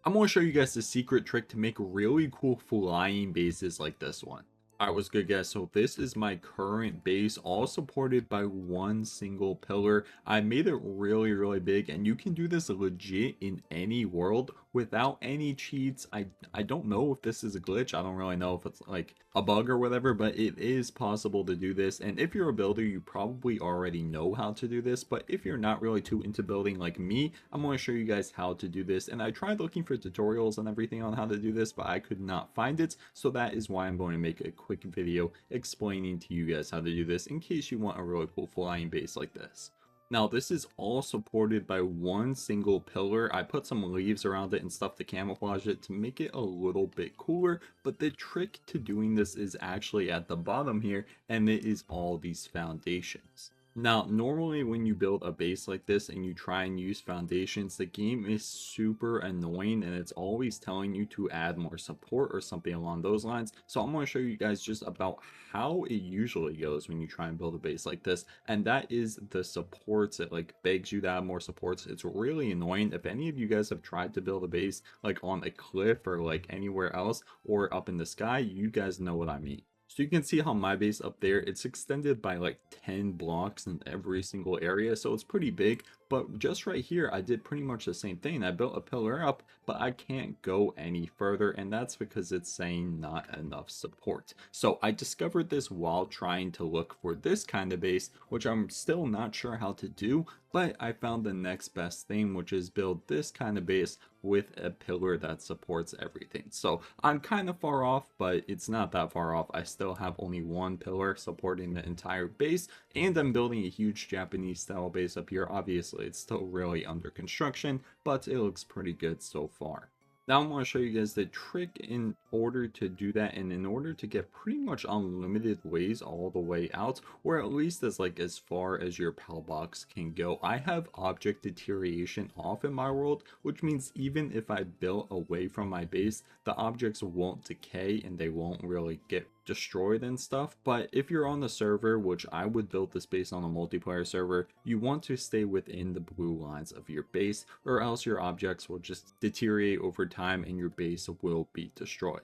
I'm going to show you guys the secret trick to make really cool flying bases like this one. Alright, what's good guys? So this is my current base, all supported by one single pillar. I made it really big, and you can do this legit in any world without any cheats. I don't know if this is a glitch. I don't really know if it's like a bug or whatever, but it is possible to do this. And if you're a builder, you probably already know how to do this. But if you're not really too into building like me, I'm going to show you guys how to do this. And I tried looking for tutorials and everything on how to do this, but I could not find it. So that is why I'm going to make a quick video explaining to you guys how to do this in case you want a really cool flying base like this. Now this is all supported by one single pillar. I put some leaves around it and stuff to camouflage it to make it a little bit cooler, but the trick to doing this is actually at the bottom here, and it is all these foundations. Now, normally when you build a base like this and you try and use foundations, the game is super annoying and it's always telling you to add more support or something along those lines. So I'm going to show you guys just about how it usually goes when you try and build a base like this. And that is the supports. It like begs you to add more supports. It's really annoying. If any of you guys have tried to build a base like on a cliff or like anywhere else or up in the sky, you guys know what I mean. So you can see how my base up there, it's extended by like 10 blocks in every single area, so it's pretty big. But just right here, I did pretty much the same thing. I built a pillar up, but I can't go any further, and that's because it's saying not enough support. So I discovered this while trying to look for this kind of base, which I'm still not sure how to do, but I found the next best thing, which is build this kind of base with a pillar that supports everything. So I'm kind of far off, but it's not that far off. I still have only one pillar supporting the entire base, and I'm building a huge Japanese style base up here. Obviously it's still really under construction, but it looks pretty good so far. Now I'm going to show you guys the trick in order to do that, and in order to get pretty much unlimited ways all the way out, or at least as far as your PAL box can go. I have object deterioration off in my world, which means even if I build away from my base, the objects won't decay and they won't really get destroyed and stuff. But if you're on the server, which I would build this base on a multiplayer server, you want to stay within the blue lines of your base, or else your objects will just deteriorate over time and your base will be destroyed.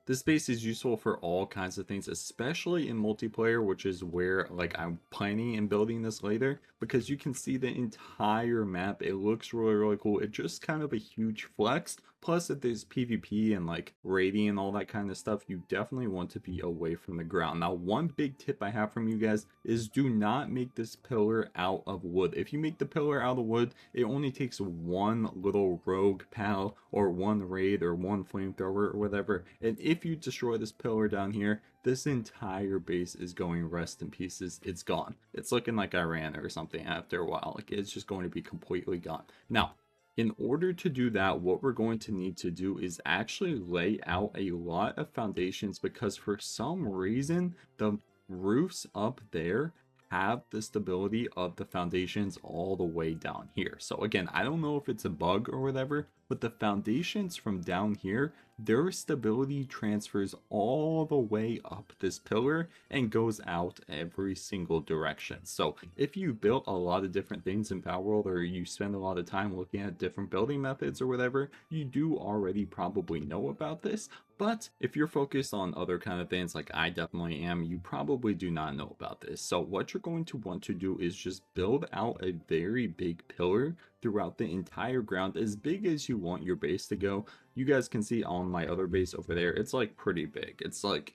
This base is useful for all kinds of things, especially in multiplayer, which is where I'm planning and building this later, because you can see the entire map. It looks really cool. It's just kind of a huge flex. Plus, if there's PvP and like raiding and all that kind of stuff, you definitely want to be away from the ground. Now, one big tip I have from you guys is do not make this pillar out of wood. If you make the pillar out of wood, it only takes one little rogue pal or one raid or one flamethrower or whatever. And if you destroy this pillar down here, this entire base is going rest in pieces. It's gone. It's looking like I ran or something after a while. Like, it's just going to be completely gone. Now, in order to do that, what we're going to need to do is actually lay out a lot of foundations, because for some reason, the roofs up there have the stability of the foundations all the way down here. So again, I don't know if it's a bug or whatever, but the foundations from down here, their stability transfers all the way up this pillar and goes out every single direction. So if you built a lot of different things in Palworld, or you spend a lot of time looking at different building methods or whatever, you do already probably know about this. But if you're focused on other kind of things like I definitely am, you probably do not know about this. So what you're going to want to do is just build out a very big pillar throughout the entire ground, as big as you want your base to go. You guys can see on my other base over there, it's like pretty big. It's like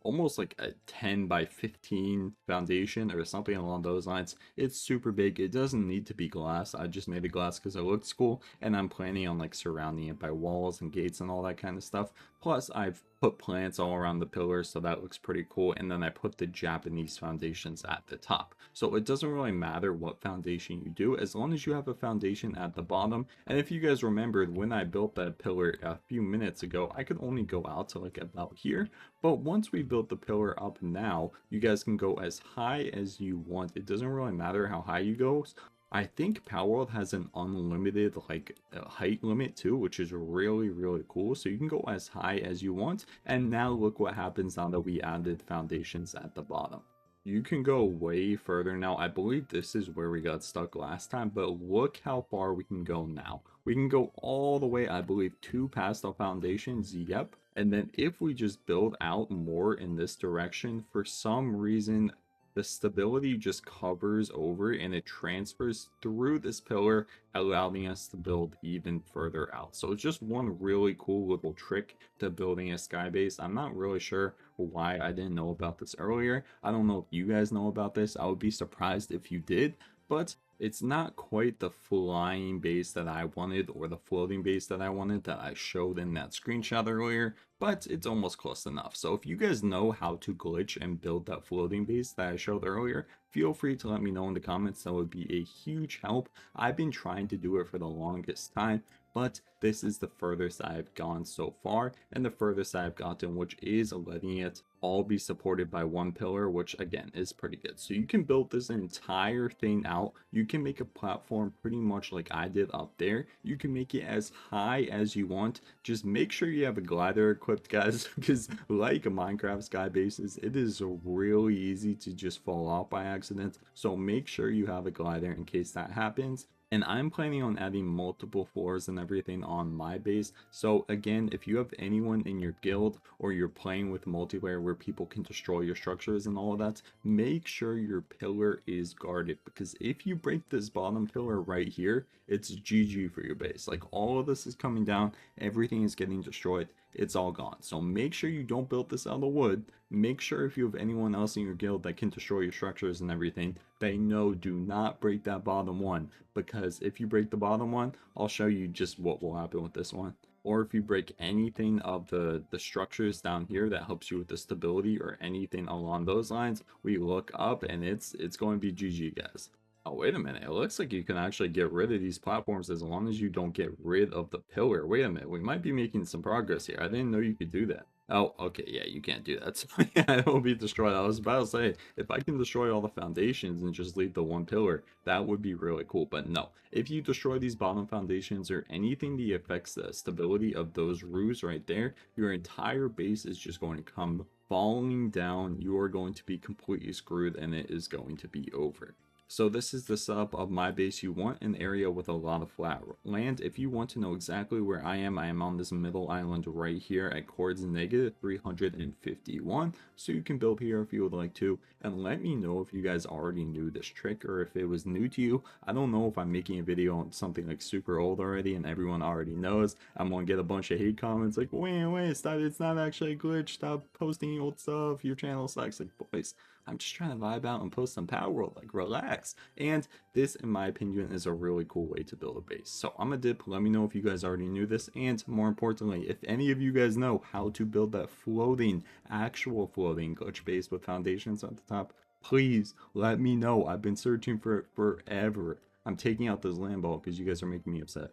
almost like a 10 by 15 foundation or something along those lines. It's super big. It doesn't need to be glass. I just made it glass because it looks cool, and I'm planning on like surrounding it by walls and gates and all that kind of stuff. Plus I've put plants all around the pillars, so that looks pretty cool. And then I put the Japanese foundations at the top. So it doesn't really matter what foundation you do, as long as you have a foundation at the bottom. And if you guys remembered, when I built that pillar a few minutes ago, I could only go out to like about here. But once we built the pillar up now, you guys can go as high as you want. It doesn't really matter how high you go. I think Palworld has an unlimited height limit too, which is really cool. So you can go as high as you want. And now look what happens now that we added foundations at the bottom. You can go way further now. I believe this is where we got stuck last time, but look how far we can go now. We can go all the way, I believe, to past the foundations. Yep. And then if we just build out more in this direction, for some reason, the stability just covers over and it transfers through this pillar, allowing us to build even further out. So it's just one really cool little trick to building a sky base. I'm not really sure why I didn't know about this earlier. I don't know if you guys know about this. I would be surprised if you did, but it's not quite the flying base that I wanted or the floating base that I wanted that I showed in that screenshot earlier, but it's almost close enough. So if you guys know how to glitch and build that floating base that I showed earlier, feel free to let me know in the comments. That would be a huge help. I've been trying to do it for the longest time, but this is the furthest I've gone so far and the furthest I've gotten, which is letting it all be supported by one pillar, which again is pretty good. So you can build this entire thing out. You can make a platform pretty much like I did up there. You can make it as high as you want. Just make sure you have a glider equipped, guys, because like Minecraft sky bases, it is really easy to just fall off by accident. So make sure you have a glider in case that happens. And I'm planning on adding multiple floors and everything on my base. So again, if you have anyone in your guild or you're playing with multiplayer where people can destroy your structures and all of that, make sure your pillar is guarded, because if you break this bottom pillar right here, it's GG for your base. Like, all of this is coming down, everything is getting destroyed, it's all gone. So make sure you don't build this out of wood. Make sure if you have anyone else in your guild that can destroy your structures and everything, they know do not break that bottom one, because if you break the bottom one, I'll show you just what will happen with this one. Or if you break anything of the structures down here that helps you with the stability or anything along those lines, we look up and it's going to be GG, guys. Oh, wait a minute. It looks like you can actually get rid of these platforms as long as you don't get rid of the pillar. Wait a minute. We might be making some progress here. I didn't know you could do that. Oh, okay. Yeah, you can't do that. So, yeah, it will be destroyed. I was about to say, if I can destroy all the foundations and just leave the one pillar, that would be really cool. But no, if you destroy these bottom foundations or anything that affects the stability of those roofs right there, your entire base is just going to come falling down. You are going to be completely screwed and it is going to be over. So this is the setup of my base. You want an area with a lot of flat land. If you want to know exactly where I am on this middle island right here at chords negative 351. So you can build here if you would like to. And let me know if you guys already knew this trick or if it was new to you. I don't know if I'm making a video on something like super old already and everyone already knows. I'm gonna get a bunch of hate comments like, wait, stop, it's not actually a glitch, stop posting old stuff, your channel sucks. Like, boys, I'm just trying to vibe out and post some Palworld, like, relax. And this, in my opinion, is a really cool way to build a base. So I'm a dip. Let me know if you guys already knew this, and more importantly, if any of you guys know how to build that floating, actual floating glitch base with foundations at the top, please let me know. I've been searching for it forever. I'm taking out this Lambo because you guys are making me upset.